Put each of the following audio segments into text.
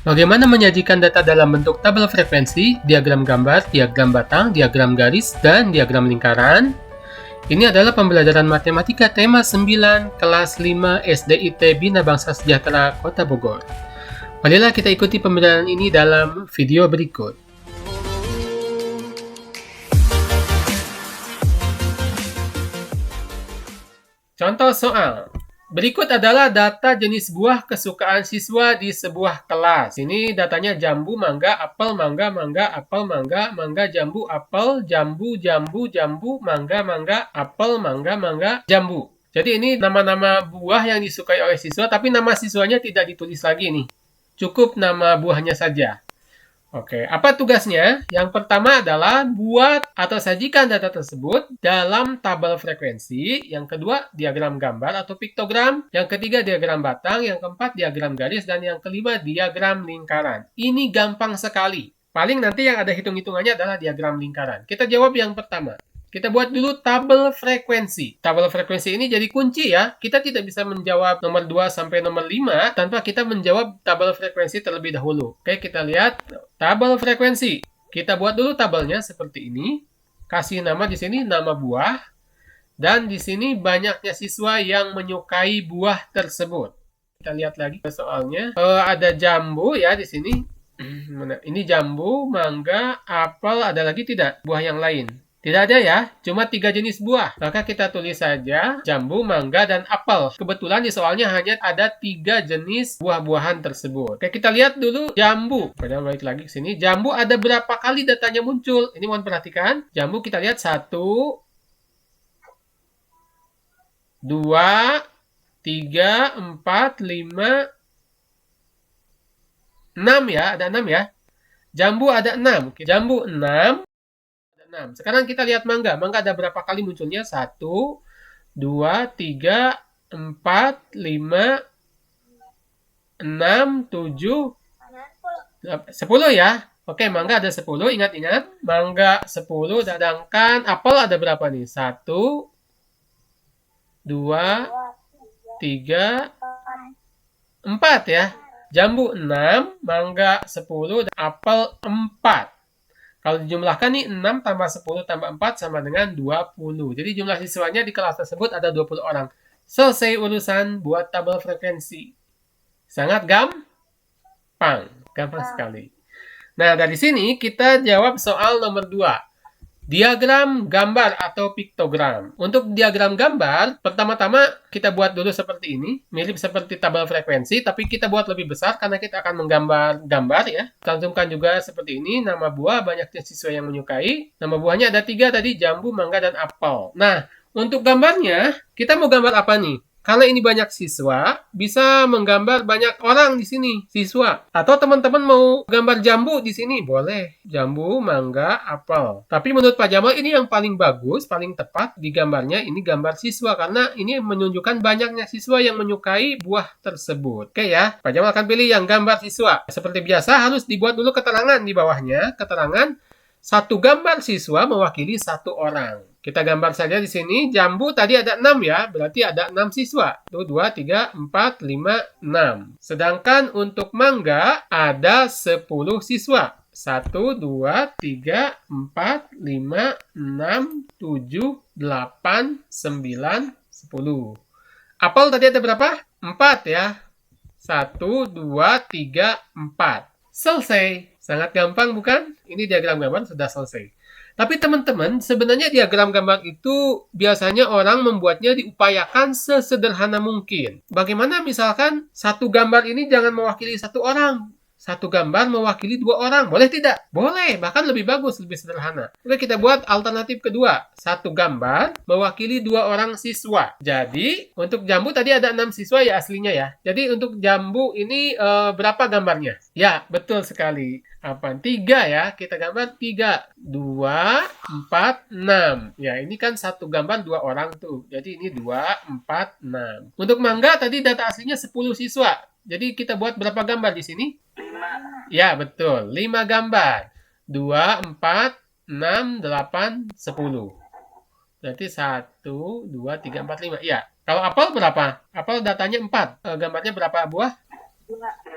Bagaimana menyajikan data dalam bentuk tabel frekuensi, diagram gambar, diagram batang, diagram garis, dan diagram lingkaran? Ini adalah pembelajaran matematika tema 9 kelas 5 SDIT Bina Bangsa Sejahtera Kota Bogor. Marilah kita ikuti pembelajaran ini dalam video berikut. Contoh soal. Berikut adalah data jenis buah kesukaan siswa di sebuah kelas. Ini datanya jambu, mangga, apel, mangga, mangga, apel, mangga, mangga, jambu, apel, jambu, jambu, jambu, mangga, mangga, apel, mangga, mangga, jambu. Jadi ini nama-nama buah yang disukai oleh siswa, tapi nama siswanya tidak ditulis lagi nih. Cukup nama buahnya saja. Oke, apa tugasnya? Yang pertama adalah buat atau sajikan data tersebut dalam tabel frekuensi. Yang kedua, diagram gambar atau piktogram. Yang ketiga, diagram batang. Yang keempat, diagram garis. Dan yang kelima, diagram lingkaran. Ini gampang sekali. Paling nanti yang ada hitung-hitungannya adalah diagram lingkaran. Kita jawab yang pertama. Kita buat dulu tabel frekuensi. Tabel frekuensi ini jadi kunci ya. Kita tidak bisa menjawab nomor 2 sampai nomor 5 tanpa kita menjawab tabel frekuensi terlebih dahulu. Oke, kita lihat tabel frekuensi. Kita buat dulu tabelnya seperti ini. Kasih nama di sini nama buah. Dan di sini banyaknya siswa yang menyukai buah tersebut. Kita lihat lagi soalnya. Ada jambu ya di sini. Ini jambu, mangga, apel, ada lagi tidak? Buah yang lain. Tidak ada ya, cuma 3 jenis buah. Maka kita tulis saja jambu, mangga, dan apel. Kebetulan di soalnya hanya ada 3 jenis buah-buahan tersebut. Oke, kita lihat dulu jambu. Kita balik lagi ke sini. Jambu ada berapa kali datanya muncul? Ini mohon perhatikan. Jambu kita lihat 1, 2, 3, 4, 5, 6 ya. Ada 6 ya. Jambu ada 6. Oke, jambu 6. Sekarang kita lihat mangga. Mangga ada berapa kali munculnya? 1, 2, 3, 4, 5, 6, 7, 10 ya. Oke, mangga ada 10. Ingat-ingat. Mangga 10. Sedangkan apel ada berapa nih? 1, 2, 3, 4 ya. Jambu 6, mangga 10, dan apel 4. Kalau dijumlahkan nih 6 tambah 10 tambah 4 sama dengan 20. Jadi jumlah siswanya di kelas tersebut ada 20 orang. Selesai urusan buat tabel frekuensi. Sangat gampang. Gampang sekali. Nah, dari sini kita jawab soal nomor 2. Diagram gambar atau piktogram. Untuk diagram gambar, pertama-tama kita buat dulu seperti ini. Mirip seperti tabel frekuensi, tapi kita buat lebih besar karena kita akan menggambar gambar ya. Cantumkan juga seperti ini, nama buah, banyaknya siswa yang menyukai. Nama buahnya ada 3 tadi, jambu, mangga, dan apel. Nah, untuk gambarnya, kita mau gambar apa nih? Karena ini banyak siswa, bisa menggambar banyak orang di sini, siswa. Atau teman-teman mau gambar jambu di sini, boleh. Jambu, mangga, apel. Tapi menurut Pak Jamal ini yang paling bagus, paling tepat di gambarnya ini gambar siswa. Karena ini menunjukkan banyaknya siswa yang menyukai buah tersebut. Oke ya, Pak Jamal akan pilih yang gambar siswa. Seperti biasa harus dibuat dulu keterangan di bawahnya. Keterangan, satu gambar siswa mewakili 1 orang. Kita gambar saja di sini. Jambu tadi ada 6 ya. Berarti ada 6 siswa. 1, 2, 3, 4, 5, 6. Sedangkan untuk mangga ada 10 siswa. 1, 2, 3, 4, 5, 6, 7, 8, 9, 10. Apel tadi ada berapa? 4 ya. 1, 2, 3, 4. Selesai. Sangat gampang bukan? Ini diagram gambar sudah selesai. Tapi teman-teman, sebenarnya diagram gambar itu biasanya orang membuatnya diupayakan sesederhana mungkin. Bagaimana misalkan satu gambar ini jangan mewakili 1 orang. 1 gambar mewakili 2 orang. Boleh tidak? Boleh. Bahkan lebih bagus, lebih sederhana. Oke, kita buat alternatif kedua. 1 gambar mewakili 2 orang siswa. Jadi, untuk jambu tadi ada 6 siswa ya aslinya ya. Jadi, untuk jambu ini berapa gambarnya? Ya, betul sekali. 3 ya. Kita gambar 3. 2, 4, 6. Ya, ini kan 1 gambar 2 orang tuh. Jadi, ini 2, 4, 6. Untuk mangga tadi data aslinya 10 siswa. Jadi, kita buat berapa gambar di sini? 5. Ya, betul. 5 gambar. 2, 4, 6, 8, 10. Berarti 1, 2, 3, 4, 5. Iya. Kalau apel berapa? Apel datanya 4. Gambarnya berapa buah?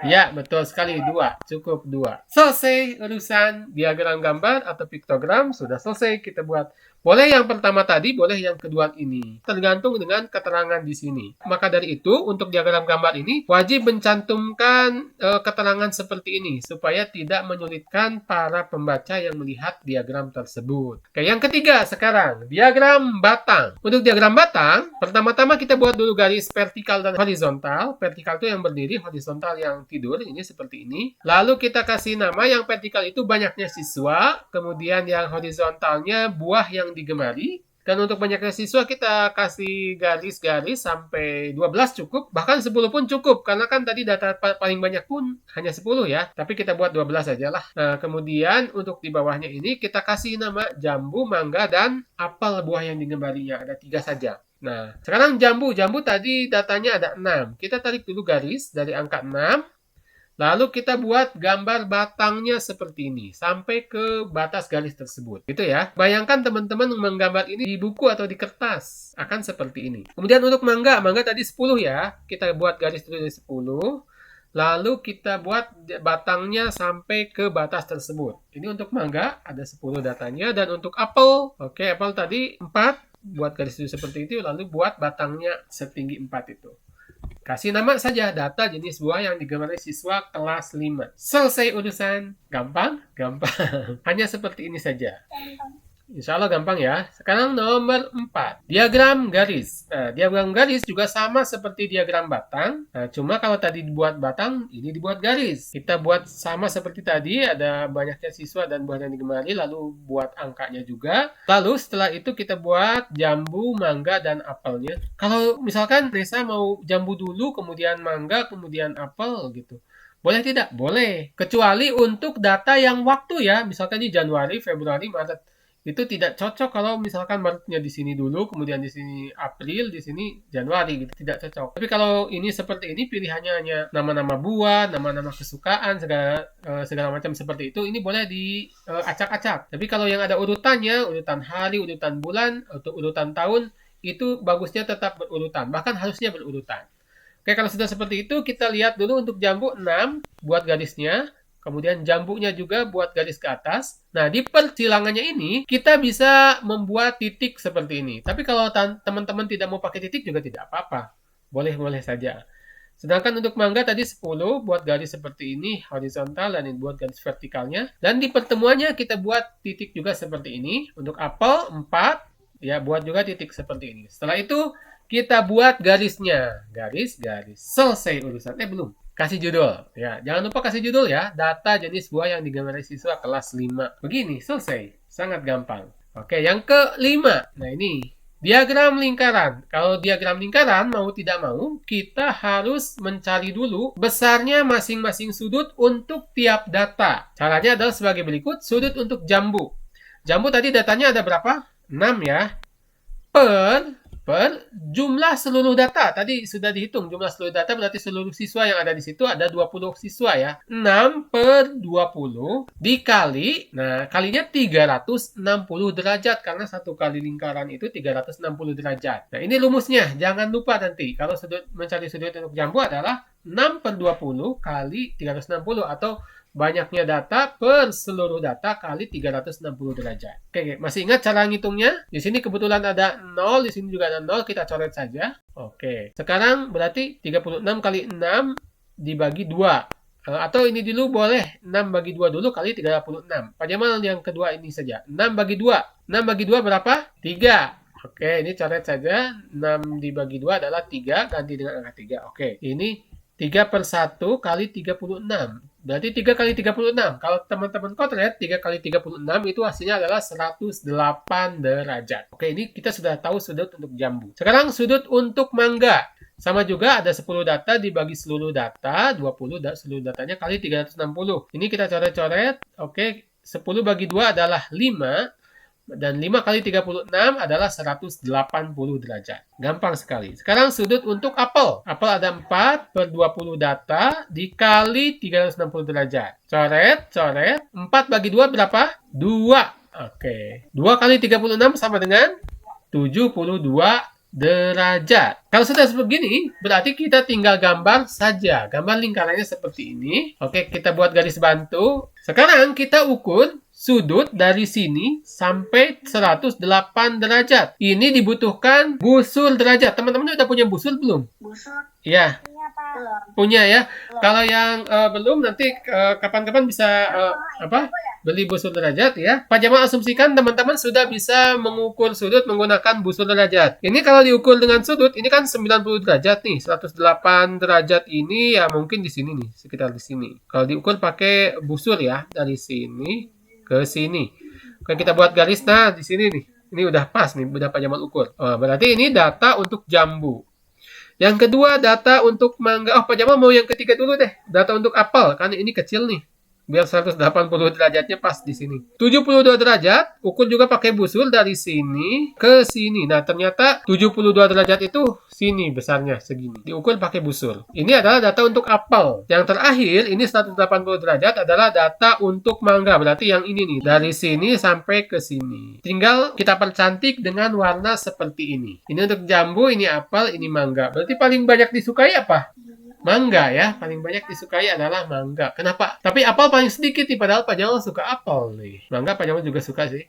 Ya, betul sekali. 2. Cukup 2. Selesai urusan diagram gambar atau piktogram. Sudah selesai kita buat. Boleh yang pertama tadi, boleh yang kedua ini. Tergantung dengan keterangan di sini. Maka dari itu, untuk diagram gambar ini, wajib mencantumkan keterangan seperti ini. Supaya tidak menyulitkan para pembaca yang melihat diagram tersebut. Oke, yang ketiga sekarang. Diagram batang. Untuk diagram batang, pertama-tama kita buat dulu garis vertikal dan horizontal. Vertikal itu yang berdiri, horizontal yang tidur, ini seperti ini. Lalu kita kasih nama yang vertikal itu banyaknya siswa, kemudian yang horizontalnya buah yang digemari. Dan untuk banyaknya siswa kita kasih garis-garis sampai 12 cukup, bahkan 10 pun cukup, karena kan tadi data paling banyak pun hanya 10 ya, tapi kita buat 12 aja lah. Nah, kemudian untuk di bawahnya ini kita kasih nama jambu, mangga, dan apel buah yang digemarinya, ada 3 saja. Nah, sekarang jambu. Jambu tadi datanya ada 6. Kita tarik dulu garis dari angka 6. Lalu kita buat gambar batangnya seperti ini. Sampai ke batas garis tersebut. Gitu ya. Bayangkan teman-teman menggambar ini di buku atau di kertas. Akan seperti ini. Kemudian untuk mangga. Mangga tadi 10 ya. Kita buat garis dulu dari 10. Lalu kita buat batangnya sampai ke batas tersebut. Ini untuk mangga. Ada 10 datanya. Dan untuk apel. Oke, apel tadi 4. Buat garis dulu seperti itu. Lalu buat batangnya setinggi 4 itu. Kasih nama saja data jenis buah yang digemari siswa kelas 5. Selesai urusan. Gampang? Gampang. Hanya seperti ini saja. Insya Allah gampang ya. Sekarang nomor 4. Diagram garis. Nah, diagram garis juga sama seperti diagram batang. Nah, cuma kalau tadi dibuat batang, ini dibuat garis. Kita buat sama seperti tadi. Ada banyaknya siswa dan buah yang digemari. Lalu buat angkanya juga. Lalu setelah itu kita buat jambu, mangga, dan apelnya. Kalau misalkan Nesa mau jambu dulu, kemudian mangga, kemudian apel gitu. Boleh tidak? Boleh. Kecuali untuk data yang waktu ya. Misalkan di Januari, Februari, Maret. Itu tidak cocok kalau misalkan Maretnya di sini dulu, kemudian di sini April, di sini Januari gitu, tidak cocok. Tapi kalau ini seperti ini pilihannya hanya nama-nama buah, nama-nama kesukaan, segala macam seperti itu, ini boleh diacak-acak. Tapi kalau yang ada urutannya, urutan hari, urutan bulan, atau urutan tahun, itu bagusnya tetap berurutan, bahkan harusnya berurutan. Oke, kalau sudah seperti itu, kita lihat dulu untuk jambu 6, buat garisnya. Kemudian jambunya juga buat garis ke atas. Nah, di persilangannya ini, kita bisa membuat titik seperti ini. Tapi kalau teman-teman tidak mau pakai titik juga tidak apa-apa. Boleh-boleh saja. Sedangkan untuk mangga tadi 10, buat garis seperti ini, horizontal, dan ini buat garis vertikalnya. Dan di pertemuannya kita buat titik juga seperti ini. Untuk apel 4, ya buat juga titik seperti ini. Setelah itu, kita buat garisnya. Garis-garis. Selesai urusan. Belum. Kasih judul. Ya, jangan lupa kasih judul ya. Data jenis buah yang digambar siswa kelas 5. Begini, selesai. Sangat gampang. Oke, yang kelima. Nah, ini. Diagram lingkaran. Kalau diagram lingkaran, mau tidak mau, kita harus mencari dulu besarnya masing-masing sudut untuk tiap data. Caranya adalah sebagai berikut. Sudut untuk jambu. Jambu tadi datanya ada berapa? 6 ya. Per jumlah seluruh data. Tadi sudah dihitung jumlah seluruh data, berarti seluruh siswa yang ada di situ ada 20 siswa ya. 6 per 20 dikali, nah kalinya 360 derajat, karena satu kali lingkaran itu 360 derajat. Nah ini rumusnya, jangan lupa nanti. Kalau mencari sudut untuk jambu adalah 6 per 20 kali 360 atau banyaknya data per seluruh data kali 360 derajat. Oke, masih ingat cara ngitungnya? Di sini kebetulan ada 0, di sini juga ada 0, kita coret saja. Oke, sekarang berarti 36 kali 6 dibagi 2. Atau ini dulu boleh, 6 bagi 2 dulu kali 36. Padahal yang kedua ini saja. 6 bagi 2. 6 bagi 2 berapa? 3. Oke, ini coret saja. 6 dibagi 2 adalah 3, ganti dengan angka 3. Oke, ini 3 per 1 kali 36. Berarti 3 kali 36. Kalau teman-teman kotret, 3 kali 36 itu hasilnya adalah 108 derajat. Oke, ini kita sudah tahu sudut untuk jambu. Sekarang sudut untuk mangga. Sama juga ada 10 data dibagi seluruh data, 20 seluruh datanya kali 360. Ini kita coret-coret. Oke, 10 bagi 2 adalah 5. Dan 5 kali 36 adalah 180 derajat. Gampang sekali. Sekarang sudut untuk apel. Apel ada 4 per 20 data dikali 360 derajat. Coret, coret. 4 bagi 2 berapa? 2. Oke. 2 kali 36 sama dengan 72 derajat. Kalau sudah begini, berarti kita tinggal gambar saja. Gambar lingkarannya seperti ini. Oke, kita buat garis bantu. Sekarang kita ukur sudut dari sini sampai 108 derajat. Ini dibutuhkan busur derajat. Teman-teman udah punya busur belum? Busur. Iya. Punya, Pak. Punya ya. Kalau yang belum, nanti kapan-kapan bisa beli busur derajat ya. Pak Jamal asumsikan teman-teman sudah bisa mengukur sudut menggunakan busur derajat. Ini kalau diukur dengan sudut, ini kan 90 derajat nih. 108 derajat ini ya mungkin di sini nih, sekitar di sini. Kalau diukur pakai busur ya, dari sini ke sini. Oke, kita buat garis, nah di sini nih. Ini udah pas nih, udah Pak Jamal ukur. Oh, berarti ini data untuk jambu. Yang kedua, data untuk mangga. Oh, Pak Jamal mau yang ketiga dulu deh. Data untuk apel, karena ini kecil nih. Biar 180 derajatnya pas di sini. 72 derajat, ukur juga pakai busur dari sini ke sini. Nah, ternyata 72 derajat itu sini besarnya, segini. Diukur pakai busur. Ini adalah data untuk apel. Yang terakhir, ini 180 derajat adalah data untuk mangga. Berarti yang ini nih, dari sini sampai ke sini. Tinggal kita percantik dengan warna seperti ini. Ini untuk jambu, ini apel, ini mangga. Berarti paling banyak disukai apa? Mangga ya, paling banyak disukai adalah mangga. Kenapa? Tapi apel paling sedikit nih, padahal Pak Jamal suka apel nih. Mangga Pak Jamal juga suka sih.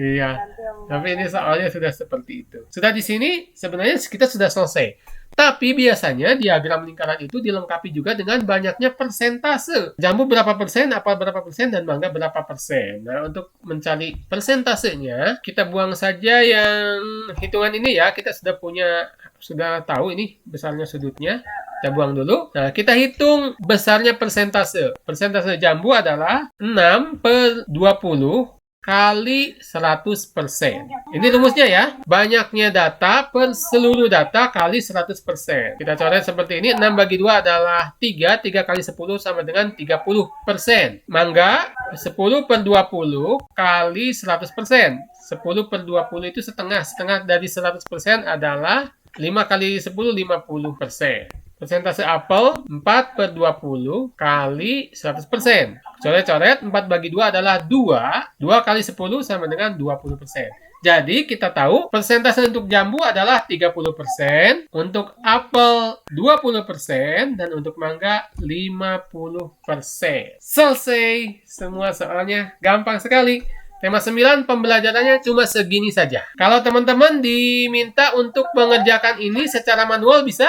Iya, tapi ini soalnya sudah seperti itu. Sudah di sini, sebenarnya kita sudah selesai. Tapi biasanya diagram lingkaran itu dilengkapi juga dengan banyaknya persentase. Jambu berapa persen, apel berapa persen, dan mangga berapa persen. Nah, untuk mencari persentasenya, kita buang saja yang hitungan ini ya. Kita sudah tahu ini besarnya sudutnya. Kita buang dulu. Nah, kita hitung besarnya persentase. Persentase jambu adalah 6/20 kali 100%. Ini rumusnya ya. Banyaknya data per seluruh data kali 100%. Kita coret seperti ini. 6 bagi 2 adalah 3. 3 kali 10 sama dengan 30%. Mangga 10/20 kali 100%. 10/20 itu setengah. Setengah dari 100% adalah 5 kali 10, 50%. Persentase apel 4/20 kali 100%. Coret-coret, 4 bagi 2 adalah 2. 2 kali 10 sama dengan 20%. Jadi kita tahu persentase untuk jambu adalah 30%, untuk apel 20%, dan untuk mangga 50%. Selesai semua soalnya. Gampang sekali. Tema 9 pembelajarannya cuma segini saja. Kalau teman-teman diminta untuk mengerjakan ini secara manual bisa?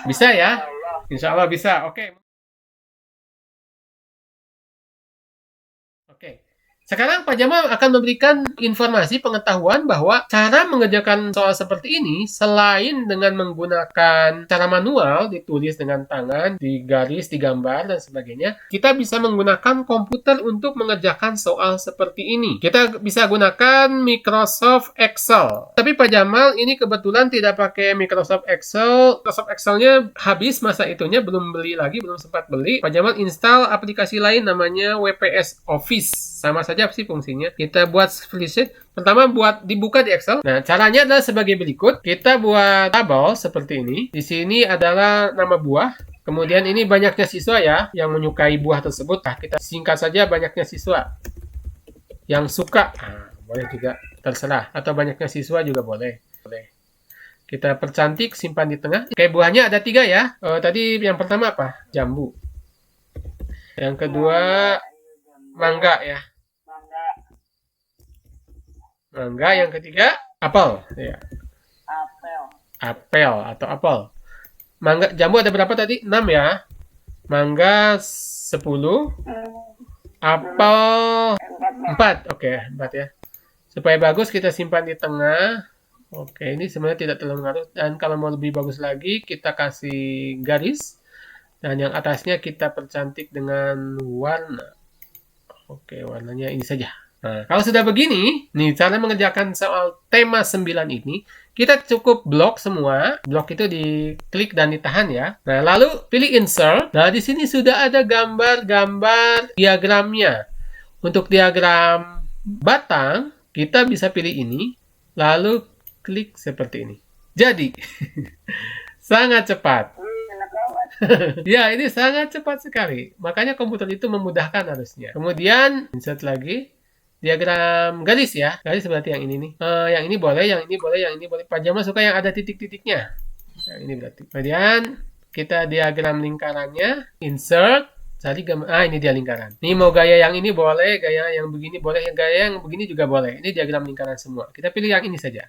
Bisa ya? Insya Allah bisa. Oke. Sekarang Pak Jamal akan memberikan informasi pengetahuan bahwa cara mengerjakan soal seperti ini selain dengan menggunakan cara manual, ditulis dengan tangan, digaris, digambar, dan sebagainya, kita bisa menggunakan komputer untuk mengerjakan soal seperti ini. Kita bisa gunakan Microsoft Excel. Tapi Pak Jamal ini kebetulan tidak pakai Microsoft Excel. Microsoft Excel-nya habis masa itunya, belum beli lagi, belum sempat beli. Pak Jamal install aplikasi lain namanya WPS Office. Sama saja sih fungsinya. Kita buat spreadsheet. Pertama dibuka di Excel. Nah, caranya adalah sebagai berikut. Kita buat tabel seperti ini. Di sini adalah nama buah. Kemudian ini banyaknya siswa ya yang menyukai buah tersebut. Nah, kita singkat saja banyaknya siswa yang suka. Nah, boleh juga terserah. Atau banyaknya siswa juga boleh. Kita percantik, simpan di tengah. Kayak buahnya ada 3 ya. Tadi yang pertama apa? Jambu. Yang kedua mangga ya. Mangga. Yang ketiga apel ya. Apel atau apel. Mangga, jambu ada berapa tadi? 6 ya. Mangga 10. Apel 4. Oke, 4 ya. Supaya bagus kita simpan di tengah. Oke, ini sebenarnya tidak terlalu ngaruh. Dan kalau mau lebih bagus lagi, kita kasih garis. Dan yang atasnya kita percantik dengan warna. Oke, warnanya ini saja. Nah, kalau sudah begini, nih cara mengerjakan soal tema 9 ini, kita cukup blok semua. Blok itu diklik dan ditahan ya. Nah, lalu pilih insert. Nah, di sini sudah ada gambar-gambar diagramnya. Untuk diagram batang, kita bisa pilih ini, lalu klik seperti ini. Jadi, sangat cepat. Ya, ini sangat cepat sekali. Makanya komputer itu memudahkan harusnya. Kemudian, insert lagi. diagram garis ya. Garis berarti yang ini nih. Yang ini boleh, yang ini boleh, yang ini boleh. Pak Jamal suka yang ada titik-titiknya. Nah, ini berarti. Kemudian kita diagram lingkarannya, insert, cari gambar. Ini dia lingkaran. Ini mau gaya yang ini boleh, gaya yang begini boleh, gaya yang begini juga boleh. Ini diagram lingkaran semua. Kita pilih yang ini saja.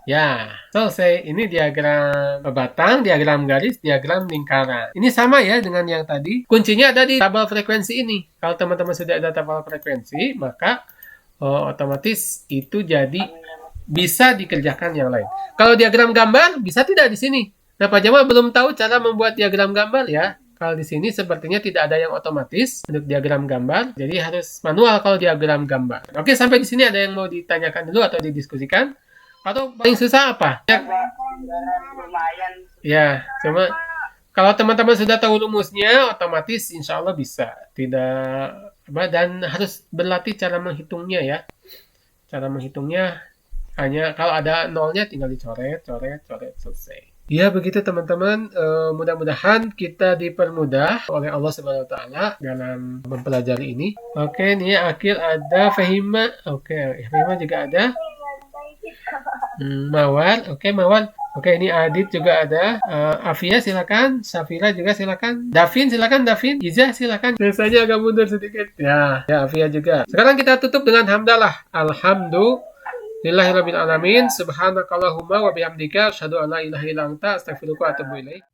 Ya, selesai. Ini diagram batang, diagram garis, diagram lingkaran. Ini sama ya dengan yang tadi. Kuncinya ada di tabel frekuensi ini. Kalau teman-teman sudah ada tabel frekuensi, maka otomatis itu jadi bisa dikerjakan yang lain. Kalau diagram gambar, bisa tidak di sini. Nah, Pak Jamal belum tahu cara membuat diagram gambar ya. Kalau di sini sepertinya tidak ada yang otomatis untuk diagram gambar, jadi harus manual kalau diagram gambar. Oke, sampai di sini ada yang mau ditanyakan dulu atau didiskusikan? Atau paling susah apa? Ya, cuma kalau teman-teman sudah tahu rumusnya, otomatis insya Allah bisa. Tidak dan harus berlatih cara menghitungnya ya. Cara menghitungnya hanya kalau ada nolnya tinggal dicoret, coret, coret, selesai. Ya begitu teman-teman, mudah-mudahan kita dipermudah oleh Allah Subhanahu Wa Taala dalam mempelajari ini. Oke, ini akhir ada Fahima. Oke, Fahima juga ada. Mawar, oke Mawar. Oke, ini Adit juga ada. Afia silakan, Safira juga silakan. Davin silakan, Davin. Iza silakan. Biasanya agak mundur sedikit. Ya, Afia juga. Sekarang kita tutup dengan hamdalah. Alhamdulillahirabbil alamin. Subhanakallahumma wa bihamdika asyhadu an la ilaha illa anta astaghfiruka wa atubu ilaik.